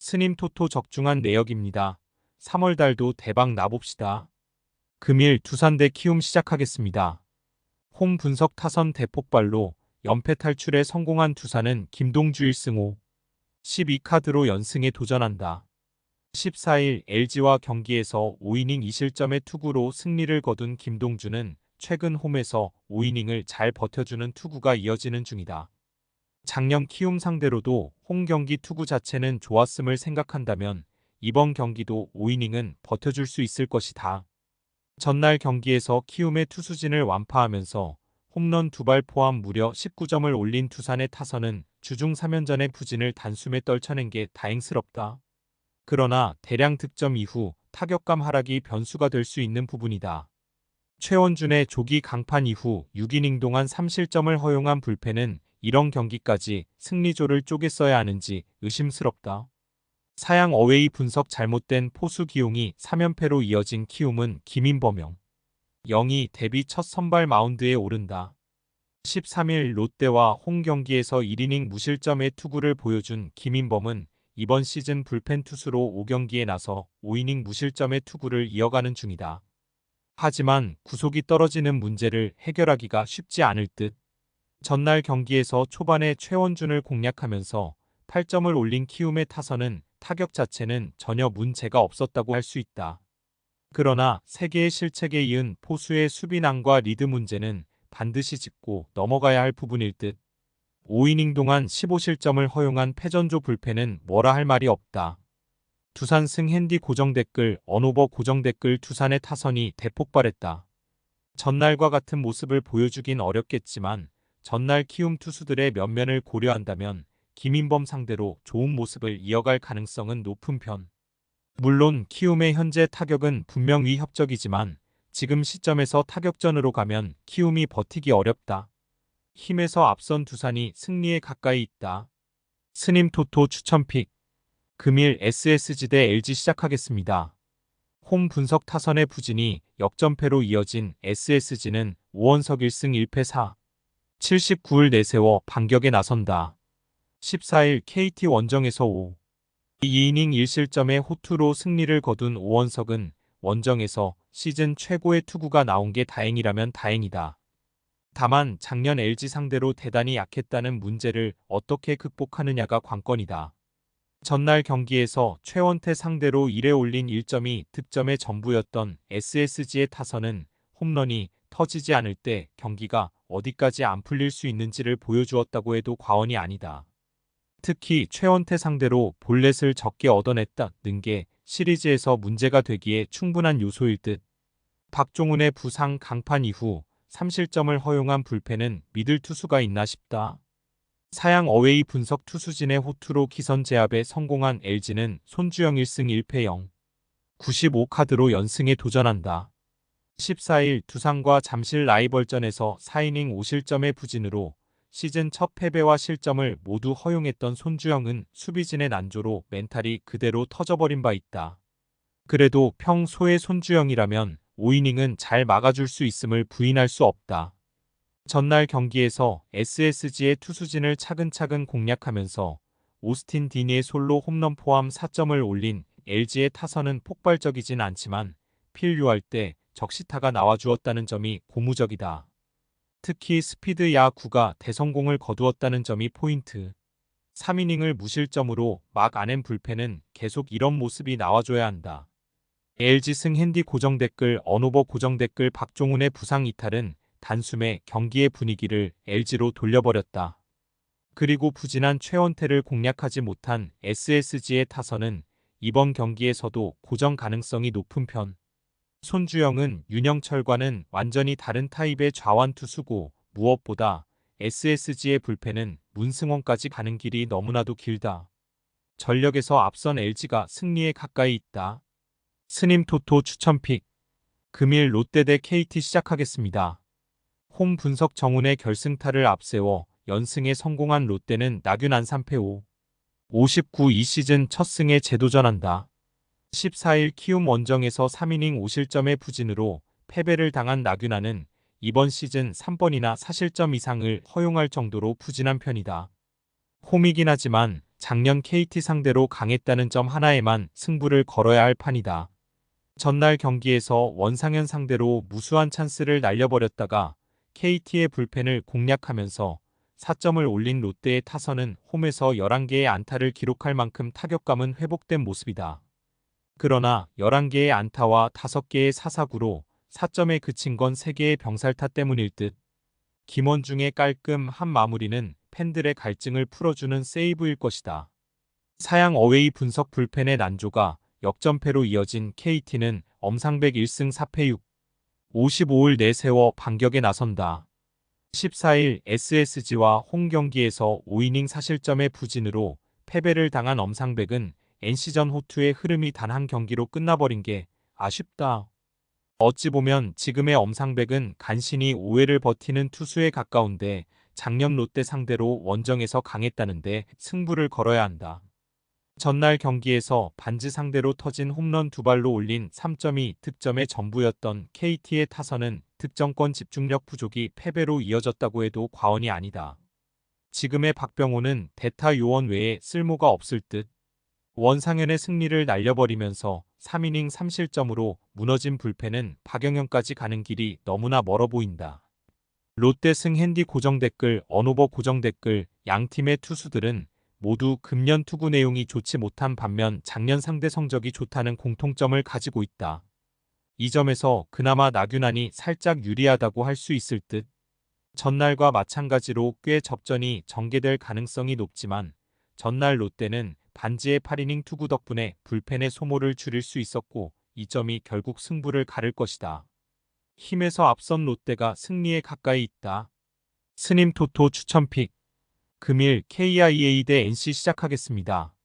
스님 토토 적중한 내역입니다. 3월 달도 대박 나봅시다. 금일 두산 대 키움 시작하겠습니다. 홈 분석 타선 대폭발로 연패 탈출에 성공한 두산은 김동주 1승 12카드로 연승에 도전한다. 14일 LG와 경기에서 5이닝 2실점의 투구로 승리를 거둔 김동주는 최근 홈에서 5이닝을 잘 버텨주는 투구가 이어지는 중이다. 작년 키움 상대로도 홈 경기 투구 자체는 좋았음을 생각한다면 이번 경기도 5이닝은 버텨줄 수 있을 것이다. 전날 경기에서 키움의 투수진을 완파하면서 홈런 2발 포함 무려 19점을 올린 두산의 타선은 주중 3연전의 부진을 단숨에 떨쳐낸 게 다행스럽다. 그러나 대량 득점 이후 타격감 하락이 변수가 될 수 있는 부분이다. 최원준의 조기 강판 이후 6이닝 동안 3실점을 허용한 불펜은 이런 경기까지 승리조를 쪼개 써야 하는지 의심스럽다. 사양 어웨이 분석 잘못된 포수 기용이 3연패로 이어진 키움은 김인범 0이 데뷔 첫 선발 마운드에 오른다. 13일 롯데와 홈 경기에서 1이닝 무실점의 투구를 보여준 김인범은 이번 시즌 불펜 투수로 5경기에 나서 5이닝 무실점의 투구를 이어가는 중이다. 하지만 구속이 떨어지는 문제를 해결하기가 쉽지 않을 듯. 전날 경기에서 초반에 최원준을 공략하면서 8점을 올린 키움의 타선은 타격 자체는 전혀 문제가 없었다고 할 수 있다. 그러나 3개의 실책에 이은 포수의 수비난과 리드 문제는 반드시 짚고 넘어가야 할 부분일 듯. 5이닝 동안 15실점을 허용한 패전조 불펜은 뭐라 할 말이 없다. 두산승 핸디 고정 댓글 언오버 고정 댓글 두산의 타선이 대폭발했다. 전날과 같은 모습을 보여주긴 어렵겠지만 전날 키움 투수들의 면면을 고려한다면 김인범 상대로 좋은 모습을 이어갈 가능성은 높은 편. 물론 키움의 현재 타격은 분명 위협적이지만 지금 시점에서 타격전으로 가면 키움이 버티기 어렵다. 힘에서 앞선 두산이 승리에 가까이 있다. 스님 토토 추천픽. 금일 SSG 대 LG 시작하겠습니다. 홈 분석 타선의 부진이 역전패로 이어진 SSG는 5원석 1승 1패 79을 내세워 반격에 나선다. 14일 KT 원정에서 2이닝 1실점의 호투로 승리를 거둔 오원석은 원정에서 시즌 최고의 투구가 나온 게 다행이라면 다행이다. 다만 작년 LG 상대로 대단히 약했다는 문제를 어떻게 극복하느냐가 관건이다. 전날 경기에서 최원태 상대로 1회 올린 1점이 득점의 전부였던 SSG의 타선은 홈런이 터지지 않을 때 경기가 어디까지 안 풀릴 수 있는지를 보여주었다고 해도 과언이 아니다. 특히 최원태 상대로 볼넷을 적게 얻어냈다는 게 시리즈에서 문제가 되기에 충분한 요소일 듯. 박종훈의 부상 강판 이후 3실점을 허용한 불펜은 믿을 투수가 있나 싶다. 사양 어웨이 분석 투수진의 호투로 기선 제압에 성공한 LG는 손주영 1승 1패 95카드로 연승에 도전한다. 14일 두산과 잠실 라이벌전에서 4이닝 5실점의 부진으로 시즌 첫 패배와 실점을 모두 허용했던 손주영은 수비진의 난조로 멘탈이 그대로 터져버린 바 있다. 그래도 평소의 손주영이라면 5이닝은 잘 막아줄 수 있음을 부인할 수 없다. 전날 경기에서 SSG의 투수진을 차근차근 공략하면서 오스틴 디니의 솔로 홈런 포함 4점을 올린 LG의 타선은 폭발적이진 않지만 필요할 때 적시타가 나와주었다는 점이 고무적이다. 특히 스피드 야구가 대성공을 거두었다는 점이 포인트. 3이닝을 무실점으로 막 아낸 불펜은 계속 이런 모습이 나와줘야 한다. LG승 핸디 고정 댓글 언오버 고정 댓글 박종훈의 부상 이탈은 단숨에 경기의 분위기를 LG로 돌려버렸다. 그리고 부진한 최원태를 공략하지 못한 SSG의 타선은 이번 경기에서도 고정 가능성이 높은 편. 손주영은 윤영철과는 완전히 다른 타입의 좌완 투수고 무엇보다 SSG의 불펜은 문승원까지 가는 길이 너무나도 길다. 전력에서 앞선 LG가 승리에 가까이 있다. 스님 토토 추천픽. 금일 롯데 대 KT 시작하겠습니다. 홈 분석 정훈의 결승타를 앞세워 연승에 성공한 롯데는 나균안 3패 59 이 시즌 첫 승에 재도전한다. 14일 키움 원정에서 3이닝 5실점의 부진으로 패배를 당한 나균안은 이번 시즌 3번이나 4실점 이상을 허용할 정도로 부진한 편이다. 홈이긴 하지만 작년 KT 상대로 강했다는 점 하나에만 승부를 걸어야 할 판이다. 전날 경기에서 원상현 상대로 무수한 찬스를 날려버렸다가 KT의 불펜을 공략하면서 4점을 올린 롯데의 타선은 홈에서 11개의 안타를 기록할 만큼 타격감은 회복된 모습이다. 그러나 11개의 안타와 5개의 사사구로 4점에 그친 건 3개의 병살타 때문일 듯. 김원중의 깔끔한 마무리는 팬들의 갈증을 풀어주는 세이브일 것이다. 사양 어웨이 분석 불펜의 난조가 역전패로 이어진 KT는 엄상백 1승 4패 6, 55을 내세워 반격에 나선다. 14일 SSG와 홈 경기에서 5이닝 사실점의 부진으로 패배를 당한 엄상백은 NC전 호투의 흐름이 단 한 경기로 끝나버린 게 아쉽다. 어찌 보면 지금의 엄상백은 간신히 5회를 버티는 투수에 가까운데 작년 롯데 상대로 원정에서 강했다는데 승부를 걸어야 한다. 전날 경기에서 반지 상대로 터진 홈런 2발로 올린 3점이 득점의 전부였던 KT의 타선은 득점권 집중력 부족이 패배로 이어졌다고 해도 과언이 아니다. 지금의 박병호는 대타 요원 외에 쓸모가 없을 듯. 원상현의 승리를 날려버리면서 3이닝 3실점으로 무너진 불펜은 박영현까지 가는 길이 너무나 멀어 보인다. 롯데 승 핸디 고정 댓글, 언오버 고정 댓글, 양 팀의 투수들은 모두 금년 투구 내용이 좋지 못한 반면 작년 상대 성적이 좋다는 공통점을 가지고 있다. 이 점에서 그나마 나균안이 살짝 유리하다고 할 수 있을 듯. 전날과 마찬가지로 꽤 접전이 전개될 가능성이 높지만 전날 롯데는 반지의 8이닝 투구 덕분에 불펜의 소모를 줄일 수 있었고 이 점이 결국 승부를 가를 것이다. 힘에서 앞선 롯데가 승리에 가까이 있다. 스님 토토 추천픽. 금일 KIA 대 NC 시작하겠습니다.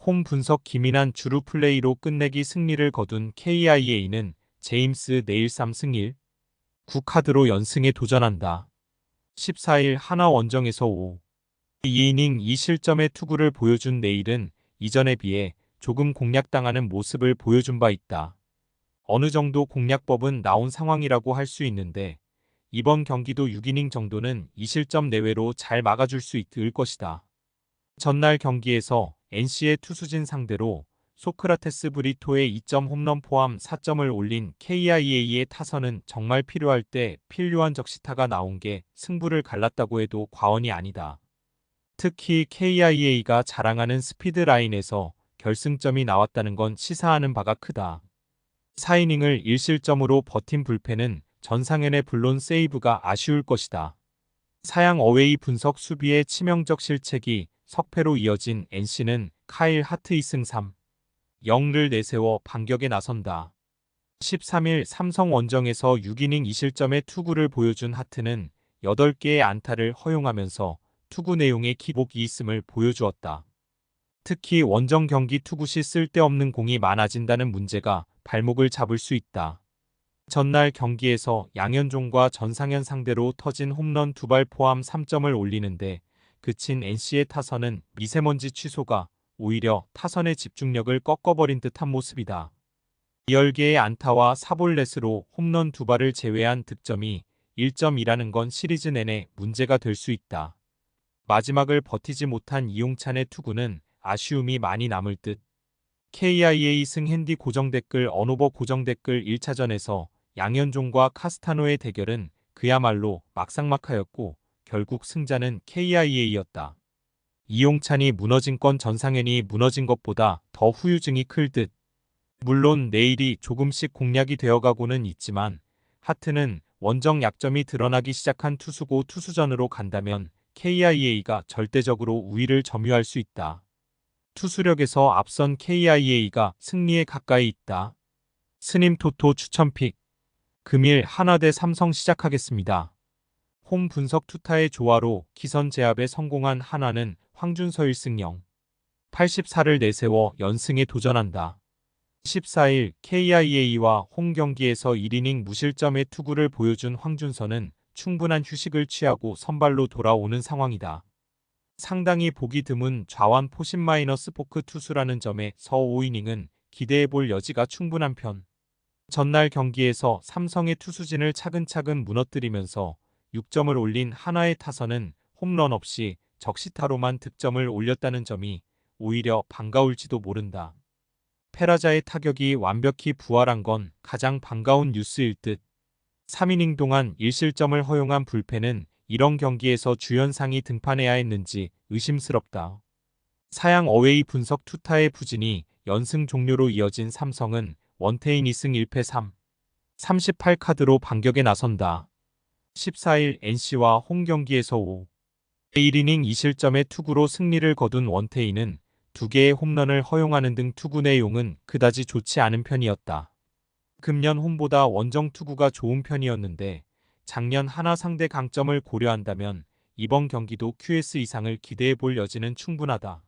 홈 분석 김인환 주루 플레이로 끝내기 승리를 거둔 KIA는 제임스 내일 3승 1, 9카드로 연승에 도전한다. 14일 하나 원정에서 5, 2이닝 2실점의 투구를 보여준 내일은 이전에 비해 조금 공략당하는 모습을 보여준 바 있다. 어느 정도 공략법은 나온 상황이라고 할 수 있는데 이번 경기도 6이닝 정도는 2실점 내외로 잘 막아줄 수 있을 것이다. 전날 경기에서 NC의 투수진 상대로 소크라테스 브리토의 2점 홈런 포함 4점을 올린 KIA의 타선은 정말 필요할 때 필요한 적시타가 나온 게 승부를 갈랐다고 해도 과언이 아니다. 특히 KIA가 자랑하는 스피드 라인에서 결승점이 나왔다는 건 시사하는 바가 크다. 4이닝을 1실점으로 버틴 불펜은 전상현의 불론 세이브가 아쉬울 것이다. 사양 어웨이 분석 수비의 치명적 실책이 석패로 이어진 NC는 카일 하트 2승 3, 0를 내세워 반격에 나선다. 13일 삼성 원정에서 6이닝 2실점의 투구를 보여준 하트는 8개의 안타를 허용하면서 투구 내용의 기복이 있음을 보여주었다. 특히 원정 경기 투구 시 쓸데없는 공이 많아진다는 문제가 발목을 잡을 수 있다. 전날 경기에서 양현종과 전상현 상대로 터진 홈런 2발 포함 3점을 올리는데 그친 NC의 타선은 미세먼지 취소가 오히려 타선의 집중력을 꺾어버린 듯한 모습이다. 10개의 안타와 사볼넷으로 홈런 2발을 제외한 득점이 1점이라는 건 시리즈 내내 문제가 될 수 있다. 마지막을 버티지 못한 이용찬의 투구는 아쉬움이 많이 남을 듯. KIA 승 핸디 고정 댓글 언오버 고정 댓글 1차전에서 양현종과 카스타노의 대결은 그야말로 막상막하였고 결국 승자는 KIA였다. 이용찬이 무너진 건 전상현이 무너진 것보다 더 후유증이 클 듯. 물론 내일이 조금씩 공략이 되어가고는 있지만 하트는 원정 약점이 드러나기 시작한 투수고 투수전으로 간다면 KIA가 절대적으로 우위를 점유할 수 있다. 투수력에서 앞선 KIA가 승리에 가까이 있다. 스님 토토 추천픽. 금일 하나 대 삼성 시작하겠습니다. 홈 분석 투타의 조화로 기선 제압에 성공한 한화는 황준서 1승 0, 84를 내세워 연승에 도전한다. 14일 KIA와 홈 경기에서 1이닝 무실점의 투구를 보여준 황준서는 충분한 휴식을 취하고 선발로 돌아오는 상황이다. 상당히 보기 드문 좌완 포신 마이너스 포크 투수라는 점에서 5이닝은 기대해볼 여지가 충분한 편. 전날 경기에서 삼성의 투수진을 차근차근 무너뜨리면서 6점을 올린 한화의 타선은 홈런 없이 적시타로만 득점을 올렸다는 점이 오히려 반가울지도 모른다. 페라자의 타격이 완벽히 부활한 건 가장 반가운 뉴스일 듯. 3이닝 동안 1실점을 허용한 불펜은 이런 경기에서 주연상이 등판해야 했는지 의심스럽다. 사양 어웨이 분석 투타의 부진이 연승 종료로 이어진 삼성은 원태인 2승 1패 38카드로 반격에 나선다. 14일 NC와 홈 경기에서 1이닝 2실점의 투구로 승리를 거둔 원태인은 2개의 홈런을 허용하는 등 투구 내용은 그다지 좋지 않은 편이었다. 금년 홈보다 원정 투구가 좋은 편이었는데 작년 하나 상대 강점을 고려한다면 이번 경기도 QS 이상을 기대해 볼 여지는 충분하다.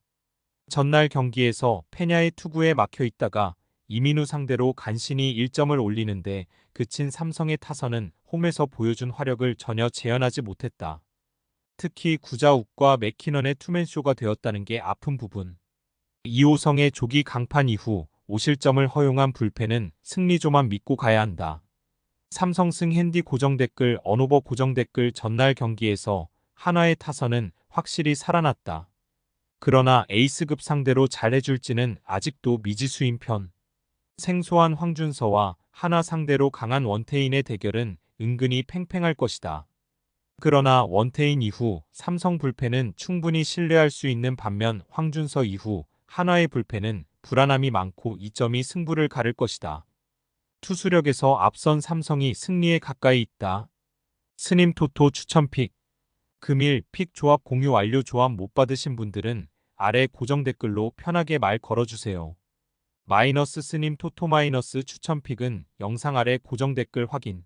전날 경기에서 페냐의 투구에 막혀 있다가 이민우 상대로 간신히 1점을 올리는데 그친 삼성의 타선은 홈에서 보여준 화력을 전혀 재현하지 못했다. 특히 구자욱과 맥키넌의 투맨쇼가 되었다는 게 아픈 부분. 이호성의 조기 강판 이후 5실점을 허용한 불펜은 승리조만 믿고 가야 한다. 삼성승 핸디 고정 댓글 언오버 고정 댓글 전날 경기에서 한화의 타선은 확실히 살아났다. 그러나 에이스급 상대로 잘해줄지는 아직도 미지수인 편. 생소한 황준서와 한화 상대로 강한 원태인의 대결은 은근히 팽팽할 것이다. 그러나 원태인 이후 삼성 불펜은 충분히 신뢰할 수 있는 반면 황준서 이후 한화의 불펜은 불안함이 많고 이 점이 승부를 가를 것이다. 투수력에서 앞선 삼성이 승리에 가까이 있다. 스님 토토 추천픽. 금일 픽 조합 공유 완료. 조합 못 받으신 분들은 아래 고정 댓글로 편하게 말 걸어주세요. 마이너스 스님 토토 마이너스 추천픽은 영상 아래 고정 댓글 확인.